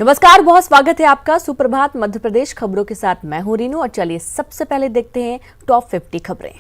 नमस्कार, बहुत स्वागत है आपका सुप्रभात मध्य प्रदेश खबरों के साथ मैं हूं रीनू। और चलिए सबसे पहले देखते हैं टॉप 50 खबरें।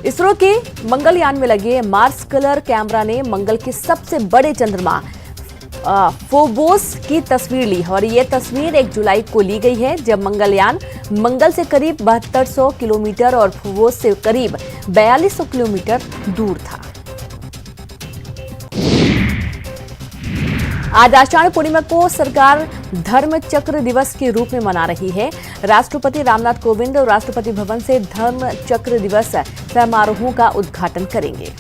इसरो के मंगलयान में लगे मार्स कलर कैमरा ने मंगल के सबसे बड़े चंद्रमा फोबोस की तस्वीर ली और ये तस्वीर 1 जुलाई को ली गई है, जब मंगलयान मंगल से करीब 7200 किलोमीटर और फोबोस से करीब 4200 किलोमीटर दूर था। आज आषाढ़ पूर्णिमा को सरकार धर्म चक्र दिवस के रूप में मना रही है। राष्ट्रपति रामनाथ कोविंद और राष्ट्रपति भवन से धर्म चक्र दिवस समारोहों का उद्घाटन करेंगे।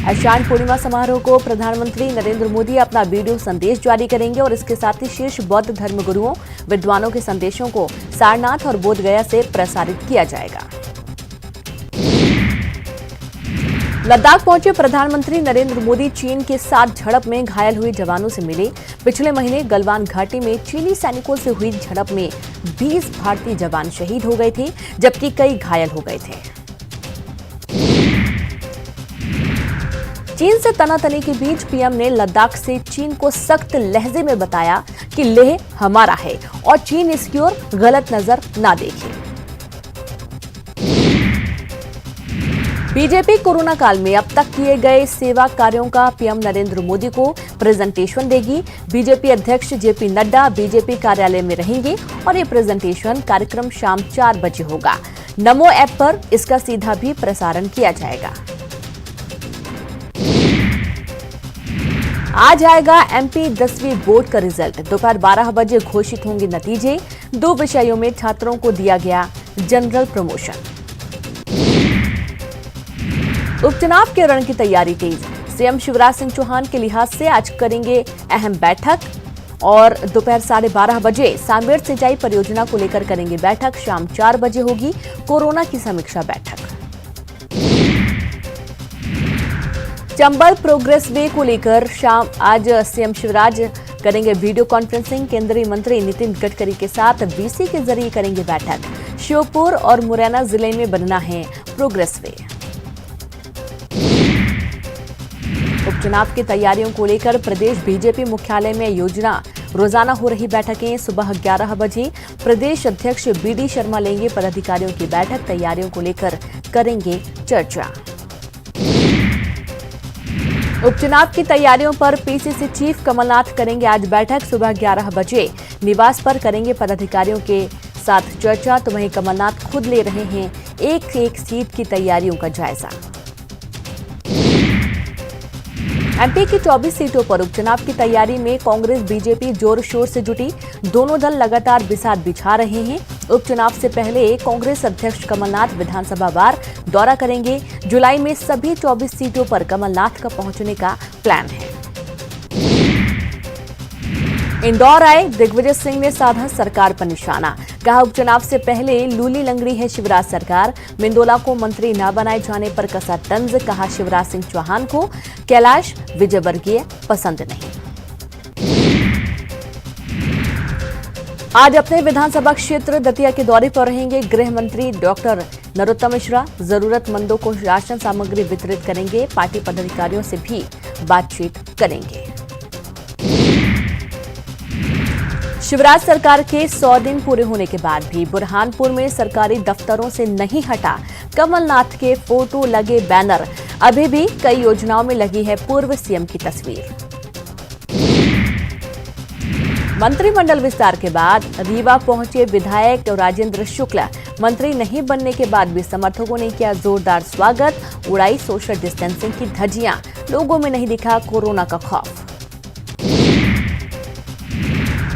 आषाढ़ पूर्णिमा समारोह को प्रधानमंत्री नरेंद्र मोदी अपना वीडियो संदेश जारी करेंगे और इसके साथ ही शीर्ष बौद्ध धर्मगुरुओं विद्वानों के संदेशों को सारनाथ और बोधगया से प्रसारित किया जाएगा। लद्दाख पहुंचे प्रधानमंत्री नरेंद्र मोदी चीन के साथ झड़प में घायल हुए जवानों से मिले। पिछले महीने गलवान घाटी में चीनी सैनिकों से हुई झड़प में 20 भारतीय जवान शहीद हो गए थे, जबकि कई घायल हो गए थे। चीन से तनातनी के बीच पीएम ने लद्दाख से चीन को सख्त लहजे में बताया कि लेह हमारा है और चीन इसकी ओर गलत नजर ना देखे। बीजेपी कोरोना काल में अब तक किए गए सेवा कार्यों का पीएम नरेंद्र मोदी को प्रेजेंटेशन देगी। बीजेपी अध्यक्ष जेपी नड्डा बीजेपी कार्यालय में रहेंगे और ये प्रेजेंटेशन कार्यक्रम शाम 4 बजे होगा। नमो ऐप पर इसका सीधा भी प्रसारण किया जाएगा। आज आएगा एमपी 10वीं बोर्ड का रिजल्ट। दोपहर 12 बजे घोषित होंगे नतीजे। 2 विषयों में छात्रों को दिया गया जनरल प्रमोशन। उपचुनाव के रण की तैयारी तेज। सीएम शिवराज सिंह चौहान के लिहाज से आज करेंगे अहम बैठक और दोपहर 12:30 बजे सांबेर सिंचाई परियोजना को लेकर करेंगे बैठक। शाम 4 बजे होगी कोरोना की समीक्षा बैठक। चंबल प्रोग्रेस वे को लेकर शाम आज सीएम शिवराज करेंगे वीडियो कॉन्फ्रेंसिंग। केंद्रीय मंत्री नितिन गडकरी के साथ वीसी के जरिए करेंगे बैठक। श्योपुर और मुरैना जिले में बनना है प्रोग्रेस वे। उपचुनाव की तैयारियों को लेकर प्रदेश बीजेपी मुख्यालय में योजना रोजाना हो रही बैठकें। सुबह 11 बजे प्रदेश अध्यक्ष बीडी शर्मा लेंगे पदाधिकारियों की बैठक। तैयारियों को लेकर करेंगे चर्चा। उपचुनाव की तैयारियों पर पीसीसी चीफ कमलनाथ करेंगे आज बैठक। सुबह 11 बजे निवास पर करेंगे पदाधिकारियों के साथ चर्चा। तो वहीं कमलनाथ खुद ले रहे हैं एक सीट की तैयारियों का जायजा। एमपी की 24 सीटों पर उपचुनाव की तैयारी में कांग्रेस बीजेपी जोर शोर से जुटी। दोनों दल लगातार बिसात बिछा रहे हैं। उपचुनाव से पहले कांग्रेस अध्यक्ष कमलनाथ विधानसभा वार दौरा करेंगे। जुलाई में सभी 24 सीटों पर कमलनाथ का पहुंचने का प्लान है। इंदौर आए दिग्विजय सिंह ने साधा सरकार पर निशाना। कहा उपचुनाव से पहले लूली लंगड़ी है शिवराज सरकार। मेंदोला को मंत्री न बनाए जाने पर कसा तंज। कहा शिवराज सिंह चौहान को कैलाश विजयवर्गीय पसंद नहीं। आज अपने विधानसभा क्षेत्र दतिया के दौरे पर रहेंगे गृह मंत्री डॉक्टर नरोत्तम मिश्रा। जरूरतमंदों को राशन सामग्री वितरित करेंगे। पार्टी पदाधिकारियों से भी बातचीत करेंगे। शिवराज सरकार के 100 दिन पूरे होने के बाद भी बुरहानपुर में सरकारी दफ्तरों से नहीं हटा कमलनाथ के फोटो लगे बैनर। अभी भी कई योजनाओं में लगी है पूर्व सीएम की तस्वीर। मंत्रिमंडल विस्तार के बाद रीवा पहुंचे विधायक राजेंद्र शुक्ला। मंत्री नहीं बनने के बाद भी समर्थकों ने किया जोरदार स्वागत। उड़ाई सोशल डिस्टेंसिंग की धज्जियां। लोगों में नहीं दिखा कोरोना का खौफ।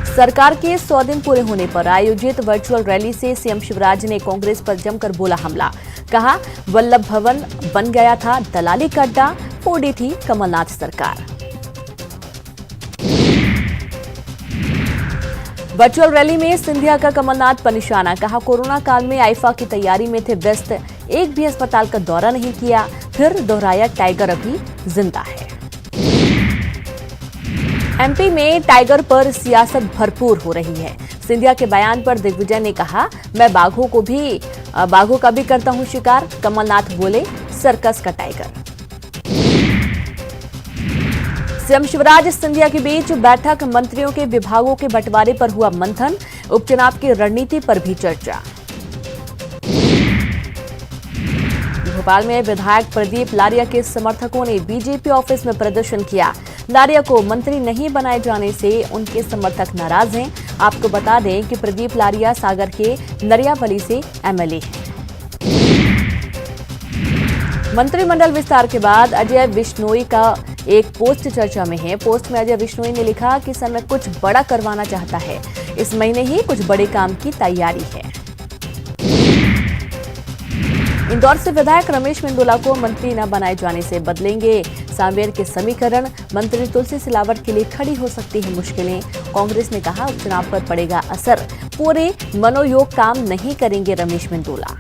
सरकार के 100 दिन पूरे होने पर आयोजित वर्चुअल रैली से सीएम शिवराज ने कांग्रेस पर जमकर बोला हमला। कहा वल्लभ भवन बन गया था दलाली का अड्डा, फोड़ी थी कमलनाथ सरकार। वर्चुअल रैली में सिंधिया का कमलनाथ पर निशाना। कहा कोरोना काल में आईफा की तैयारी में थे व्यस्त, एक भी अस्पताल का दौरा नहीं किया। फिर दोहराया टाइगर अभी जिंदा है। एमपी में टाइगर पर सियासत भरपूर हो रही है। सिंधिया के बयान पर दिग्विजय ने कहा मैं बाघों का भी करता हूं शिकार। कमलनाथ बोले सर्कस का टाइगर। सीएम शिवराज सिंधिया के बीच बैठक, मंत्रियों के विभागों के बंटवारे पर हुआ मंथन, उपचुनाव की रणनीति पर भी चर्चा। भोपाल में विधायक प्रदीप लारिया के समर्थकों ने बीजेपी ऑफिस में प्रदर्शन किया। लारिया को मंत्री नहीं बनाए जाने से उनके समर्थक नाराज हैं। आपको बता दें कि प्रदीप लारिया सागर के नरियावली से एमएलए हैं। मंत्रिमंडल विस्तार के बाद अजय विश्नोई का एक पोस्ट चर्चा में है। पोस्ट में अजय विश्नोई ने लिखा कि समय कुछ बड़ा करवाना चाहता है, इस महीने ही कुछ बड़े काम की तैयारी है। इंदौर से विधायक रमेश मेंदोला को मंत्री न बनाए जाने से बदलेंगे सांवेर के समीकरण, मंत्री तुलसी सिलावट के लिए खड़ी हो सकती है मुश्किलें। कांग्रेस ने कहा उपचुनाव पर पड़ेगा असर, पूरे मनोयोग काम नहीं करेंगे रमेश मेंदोला।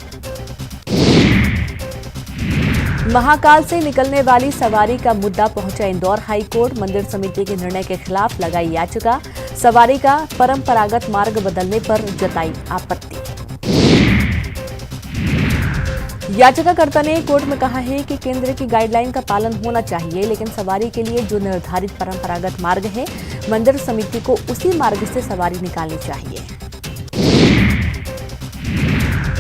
महाकाल से निकलने वाली सवारी का मुद्दा पहुंचा इंदौर हाईकोर्ट, मंदिर समिति के निर्णय के खिलाफ लगाई याचिका, सवारी का परंपरागत मार्ग बदलने पर जताई आपत्ति। याचिकाकर्ता ने कोर्ट में कहा है कि केंद्र की गाइडलाइन का पालन होना चाहिए, लेकिन सवारी के लिए जो निर्धारित परंपरागत मार्ग है, मंदिर समिति को उसी मार्ग से सवारी निकालनी चाहिए।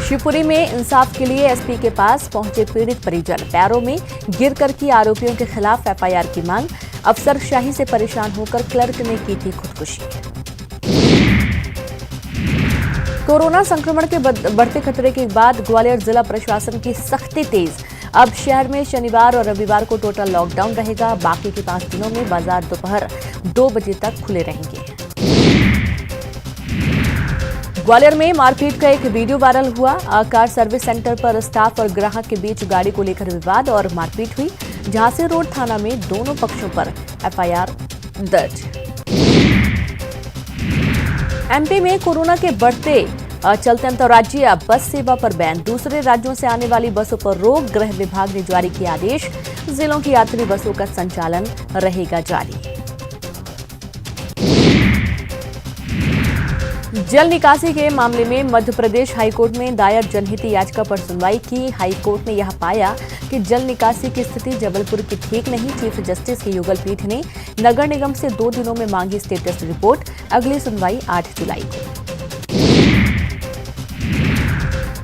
शिवपुरी में इंसाफ के लिए एसपी के पास पहुंचे पीड़ित परिजन, पैरों में गिरकर की आरोपियों के खिलाफ एफआईआर की मांग, अफसरशाही से परेशान होकर क्लर्क ने की थी खुदकुशी। कोरोना संक्रमण के बढ़ते खतरे के बाद ग्वालियर जिला प्रशासन की सख्ती तेज। अब शहर में शनिवार और रविवार को टोटल लॉकडाउन रहेगा, बाकी के 5 दिनों में बाजार दोपहर 2 बजे तक खुले रहेंगे। ग्वालियर में मारपीट का एक वीडियो वायरल हुआ। कार सर्विस सेंटर पर स्टाफ और ग्राहक के बीच गाड़ी को लेकर विवाद और मारपीट हुई। झांसी रोड थाना में दोनों पक्षों पर एफआईआर दर्ज। एमपी में कोरोना के बढ़ते चलते अंतर्राज्यीय बस सेवा पर बैन, दूसरे राज्यों से आने वाली बसों पर रोक, गृह विभाग ने जारी किया आदेश, जिलों की यात्री बसों का संचालन रहेगा जारी। जल निकासी के मामले में मध्य प्रदेश हाईकोर्ट में दायर जनहित याचिका पर सुनवाई की। हाईकोर्ट ने यह पाया कि जल निकासी की स्थिति जबलपुर की ठीक नहीं। चीफ जस्टिस की युगल पीठ ने नगर निगम से 2 दिनों में मांगी स्टेटस रिपोर्ट। अगली सुनवाई 8 जुलाई को।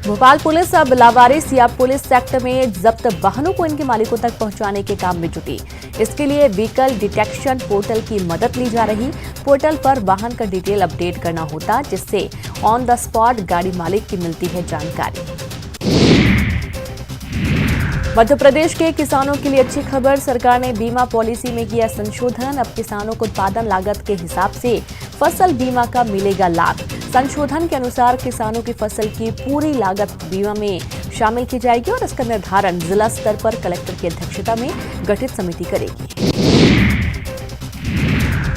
भोपाल पुलिस अब लावारिस या पुलिस सेक्टर में जब्त वाहनों को इनके मालिकों तक पहुंचाने के काम में जुटी। इसके लिए व्हीकल डिटेक्शन पोर्टल की मदद ली जा रही। पोर्टल पर वाहन का डिटेल अपडेट करना होता, जिससे ऑन द स्पॉट गाड़ी मालिक की मिलती है जानकारी। मध्य प्रदेश के किसानों के लिए अच्छी खबर, सरकार ने बीमा पॉलिसी में किया संशोधन। अब किसानों को उत्पादन लागत के हिसाब से फसल बीमा का मिलेगा लाभ। संशोधन के अनुसार किसानों की फसल की पूरी लागत बीमा में शामिल की जाएगी और इसका निर्धारण जिला स्तर पर कलेक्टर की अध्यक्षता में गठित समिति करेगी।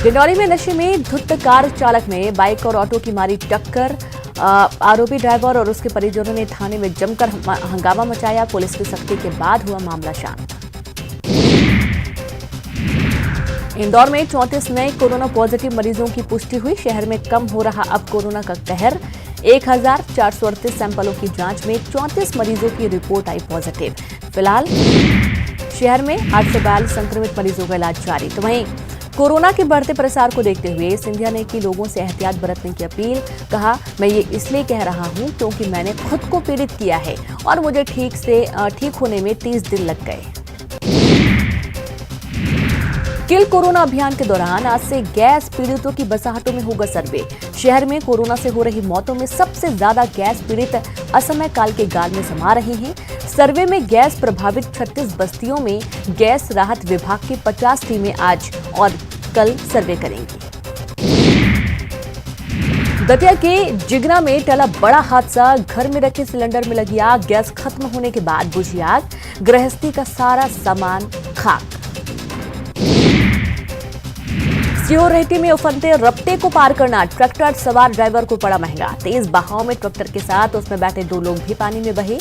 डिंडौरी में नशे में धुत कार चालक ने बाइक और ऑटो की मारी टक्कर। आरोपी ड्राइवर और उसके परिजनों ने थाने में जमकर हंगामा मचाया। पुलिस की सख्ती के बाद हुआ मामला शांत। इंदौर में 34 नए कोरोना पॉजिटिव मरीजों की पुष्टि हुई। शहर में कम हो रहा अब कोरोना का कहर। 1438 सैंपलों की जांच में 34 मरीजों की रिपोर्ट आई पॉजिटिव। फिलहाल शहर में 842 संक्रमित मरीजों का इलाज जारी। तो वहीं कोरोना के बढ़ते प्रसार को देखते हुए सिंधिया ने की लोगों से एहतियात बरतने की अपील। कहा, मैं ये इसलिए कह रहा हूं क्योंकि मैंने खुद को पीड़ित किया है और मुझे ठीक होने में 30 दिन लग गए। किल कोरोना अभियान के दौरान आज से गैस पीड़ितों की बसाहटों में होगा सर्वे। शहर में कोरोना से हो रही मौतों में सबसे ज्यादा गैस पीड़ित असमय काल के गाल में समा रहे हैं। सर्वे में गैस प्रभावित 36 बस्तियों में गैस राहत विभाग की 50 टीमें आज और कल सर्वे करेंगी। दतिया के जिगना में टला बड़ा हादसा, घर में रखे सिलेंडर में लगी आग, गैस खत्म होने के बाद बुझी आग, गृहस्थी का सारा सामान खाक। सियोरेहटी में उफनते रपटे को पार करना ट्रैक्टर सवार ड्राइवर को पड़ा महंगा। तेज बहाव में ट्रैक्टर के साथ उसमें बैठे 2 लोग भी पानी में बहे।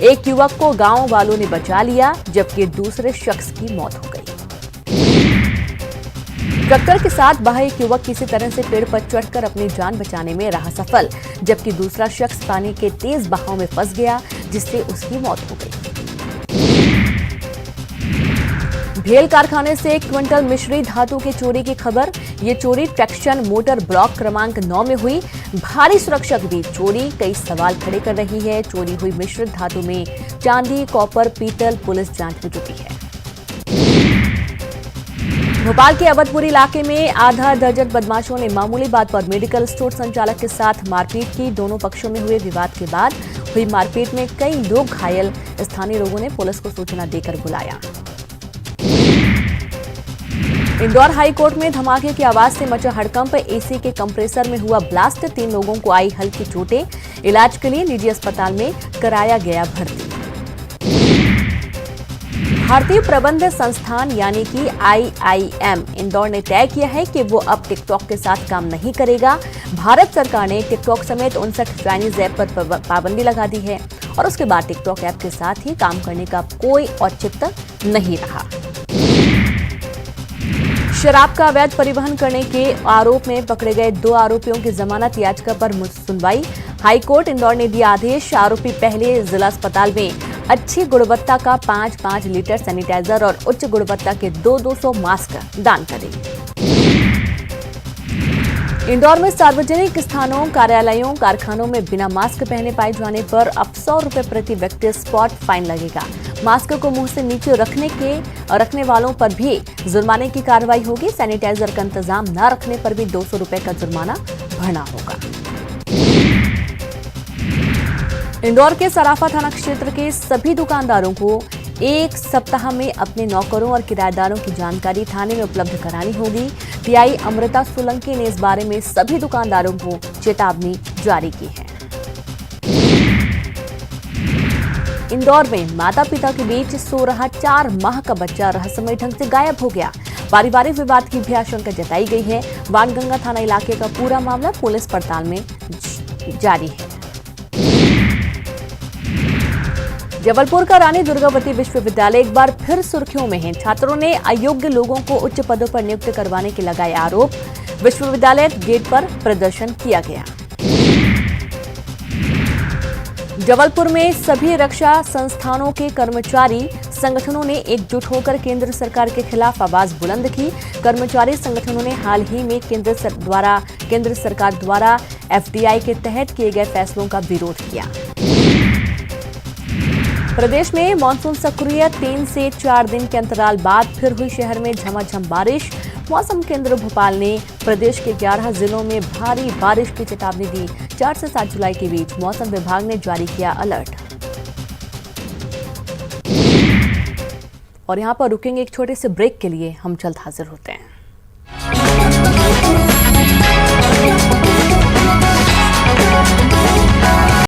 एक युवक को गांव वालों ने बचा लिया, जबकि दूसरे शख्स की मौत हो गई। ट्रैक्टर के साथ बहा एक युवक किसी तरह से पेड़ पर चढ़कर अपनी जान बचाने में रहा सफल, जबकि दूसरा शख्स पानी के तेज बहाव में फंस गया, जिससे उसकी मौत हो गई। भेल कारखाने से 1 क्विंटल मिश्री धातु की चोरी की खबर। ये चोरी ट्रैक्शन मोटर ब्लॉक क्रमांक 9 में हुई। भारी सुरक्षा के बीच चोरी कई सवाल खड़े कर रही है। चोरी हुई मिश्रित धातु में चांदी, कॉपर, पीतल। पुलिस जांच में जुटी है। भोपाल के अवधपुरी इलाके में आधा दर्जन बदमाशों ने मामूली बात पर मेडिकल स्टोर संचालक के साथ मारपीट की। दोनों पक्षों में हुए विवाद के बाद हुई मारपीट में कई लोग घायल। स्थानीय लोगों ने पुलिस को सूचना देकर बुलाया। इंदौर हाई कोर्ट में धमाके की आवाज से मचा हड़कंप। एसी के कंप्रेसर में हुआ ब्लास्ट। 3 लोगों को आई हल्की चोटें। इलाज के लिए निजी अस्पताल में कराया गया भर्ती। भारतीय प्रबंध संस्थान यानी कि IIM इंदौर ने तय किया है कि वो अब टिकटॉक के साथ काम नहीं करेगा। भारत सरकार ने टिकटॉक समेत 59 चाइनीज ऐप पर पाबंदी लगा दी है और उसके बाद टिकटॉक ऐप के साथ ही काम करने का कोई औचित्य नहीं रहा। शराब का अवैध परिवहन करने के आरोप में पकड़े गए 2 आरोपियों की जमानत याचिका पर सुनवाई। हाईकोर्ट इंदौर ने दिया आदेश। आरोपी पहले जिला अस्पताल में अच्छी गुणवत्ता का 5-5 लीटर सैनिटाइजर और उच्च गुणवत्ता के 200 मास्क दान करें। इंदौर में सार्वजनिक स्थानों, कार्यालयों, कारखानों में बिना मास्क पहने पाए जाने पर अब 100 रुपए प्रति व्यक्ति स्पॉट फाइन लगेगा। मास्क को मुंह से नीचे रखने वालों पर भी जुर्माने की कार्रवाई होगी। सैनिटाइजर का इंतजाम न रखने पर भी 200 रुपए का जुर्माना भरना होगा। इंदौर के सराफा थाना क्षेत्र के सभी दुकानदारों को 1 सप्ताह में अपने नौकरों और किराएदारों की जानकारी थाने में उपलब्ध करानी होगी। टीआई अमृता सोलंकी ने इस बारे में सभी दुकानदारों को चेतावनी जारी की है। इंदौर में माता पिता के बीच सो रहा 4 माह का बच्चा रहस्यमय ढंग से गायब हो गया। पारिवारिक विवाद की भी आशंका जताई गई है। वानगंगा थाना इलाके का पूरा मामला पुलिस पड़ताल में जारी है। जबलपुर का रानी दुर्गावती विश्वविद्यालय एक बार फिर सुर्खियों में है। छात्रों ने अयोग्य लोगों को उच्च पदों पर नियुक्त करवाने के लगाए आरोप। विश्वविद्यालय गेट पर प्रदर्शन किया गया। जबलपुर में सभी रक्षा संस्थानों के कर्मचारी संगठनों ने एकजुट होकर केंद्र सरकार के खिलाफ आवाज बुलंद की। कर्मचारी संगठनों ने हाल ही में केंद्र सरकार द्वारा FDI के तहत किए गए फैसलों का विरोध किया। प्रदेश में मानसून सक्रिय। 3 से 4 दिन के अंतराल बाद फिर हुई शहर में झमाझम बारिश। मौसम केंद्र भोपाल ने प्रदेश के 11 जिलों में भारी बारिश की चेतावनी दी। 4 से 7 जुलाई के बीच मौसम विभाग ने जारी किया अलर्ट। और यहां पर रुकेंगे एक छोटे से ब्रेक के लिए। हम जल्द हाजिर होते हैं।